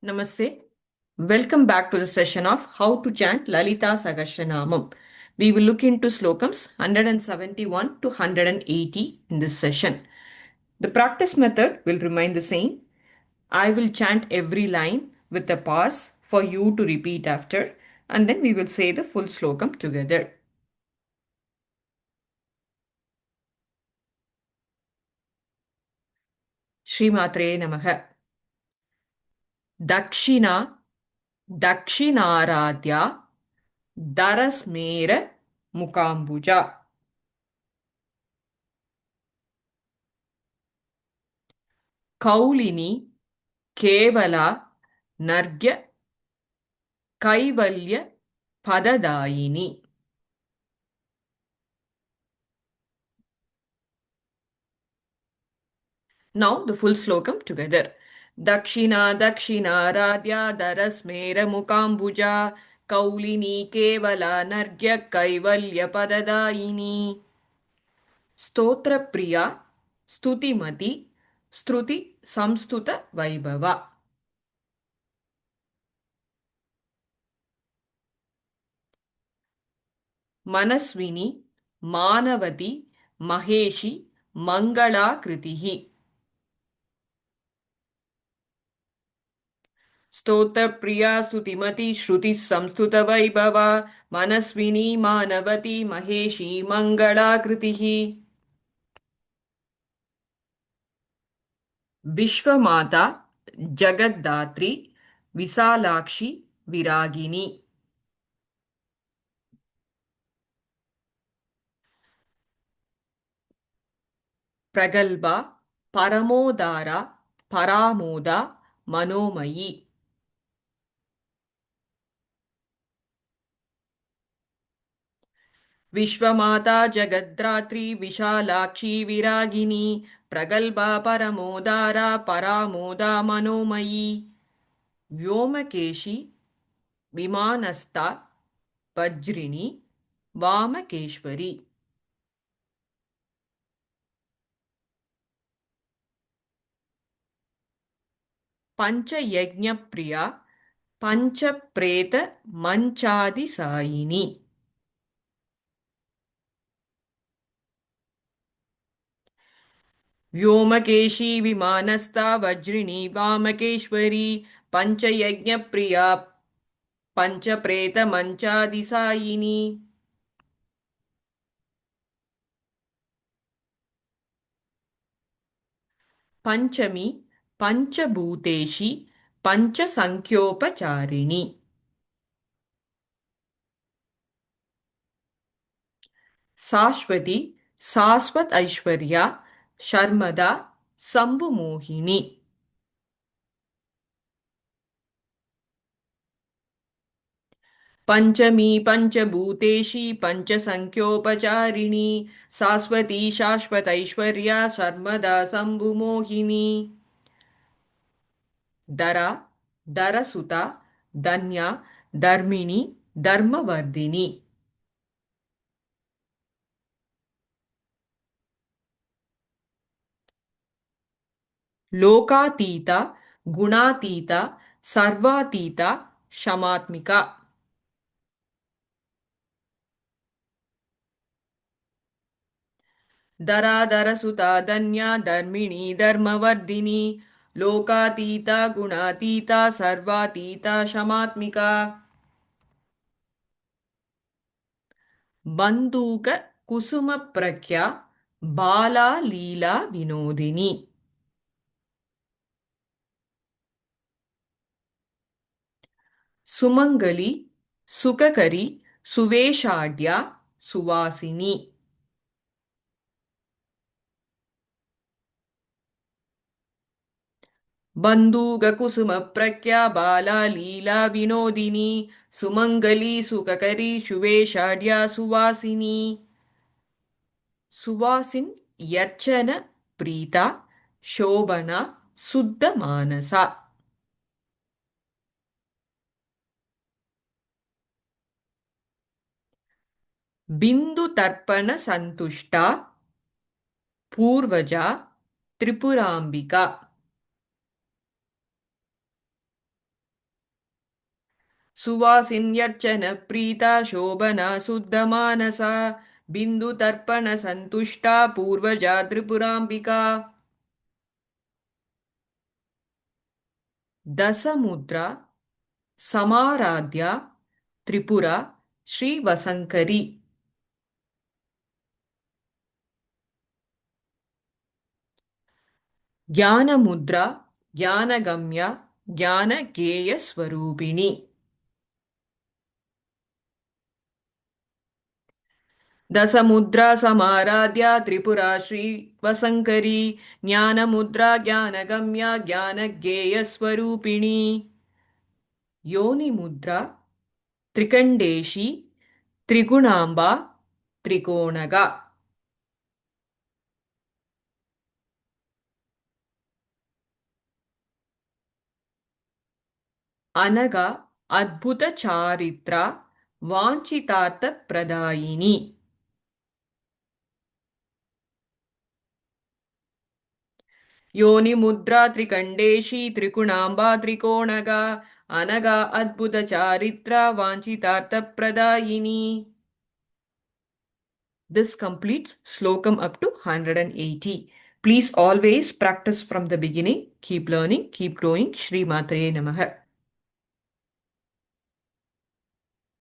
Namaste. Welcome back to the session of How to Chant Lalita Sahasranamam. We will look into slokams 171 to 180 in this session. The practice method will remain the same. I will chant every line with a pause for you to repeat after, and then we will say the full slokam together. Srimatre Namaha. Dakshina Dakshinaaradhya Darasmera Mukambuja. ಕೌಲಿನಿ ಕೇವಲ ನರ್ಗ್ಯ ಕೈವಲ್ಯ ಪದದಾಯಿನಿ. Now the full slokam together. Dakshina Dakshinaaradhya Darasmera Mukambuja Kaulini Kevala Nargya Kaivalya Padadayini. Stotra Priya Stutimati Struti Samstuta Vaibhava. Manaswini Manavati Maheshi Mangalakritihi. स्तोत्र प्रिया स्तुतिमती श्रुति संस्तुत वैभव मनस्विनी मानवती महेशी मंगलाकृतिः. विश्वमाता जगद्धात्री विशालाक्षी विरागिनी. प्रगल्भा परमोदारा परामोदा मनोमयी. विश्वमाता जगद्धात्री विशालाक्षी विरागिनी प्रगल्भा परमोदारा परामोदा मनोमयी. व्योमकेशी विमानस्था वज्रिणी वामकेश्वरी. पंचयज्ञप्रिया पंचप्रेत मंचादिसायिनी. व्योमकेशी विमानस्था वज्रिणी वामकेश्वरी पंचयज्ञप्रिया पंचप्रेत मंचादिसायिनी. पंचमी पंचभूतेशी पंचसंख्योपचारिणी. शाश्वती शाश्वत ऐश्वर्या शर्मदा शंभुमोहिनी. पंचमी पंचभूतेशी पंचसंख्योपचारिणी शाश्वती शाश्वत ऐश्वर्या शर्मदा शंभुमोहिनी. दरा दरसुता धन्या धर्मिणी धर्मवर्धिनी. लोकातीता गुणातीता सर्वातीता क्षमात्मिका. दरादरसुता धन्या धर्मिणी धर्मवर्धिनी लोकातीता गुणातीता सर्वातीता क्षमात्मिका. बंदूक कुसुम प्रख्या बाला लीला विनोदिनी. सुमंगली सुखकरी सुवेशाढ्या सुवासिनी. बंदूककुसुम प्रख्या बाला लीला विनोदिनी सुमंगली सुखकरी सुवेशाढ्या सुवासिनी. सुवासिन यर्चन प्रीता शोभना शुद्ध मानसा. बिंदु तर्पण संतुष्टा पूर्वजा त्रिपुरांबिका. सुवासिन्यर्चन प्रीता शोभना शुद्धमानसा बिन्दुतर्पण सन्तुष्टा पूर्वजा त्रिपुराम्बिका दशमुद्रा समाराध्या त्रिपुरा श्रीवसङ्करी ज्ञानमुद्रा ज्ञानगम्या ज्ञानगेयस्वरूपिणी दशमुद्रा समाराध्या त्रिपुरा श्रीवसङ्करी ज्ञानमुद्रा ज्ञानगम्या ज्ञानगेयस्वरूपिणी योनिमुद्रा त्रिकण्डेशी त्रिगुणाम्बा त्रिकोणगा अनगा अद्भुतचारित्रा वाञ्छितार्थप्रदायिनी योनिमुद्रा त्रिकण्डेशी त्रिगुणाम्बा त्रिकोणगा अनगा अद्भुतचारित्रा वाञ्छितार्थप्रदायिनी. This completes slokam up to 180. Please always practice from the beginning. Keep learning, keep growing. Shri Matre Namaha.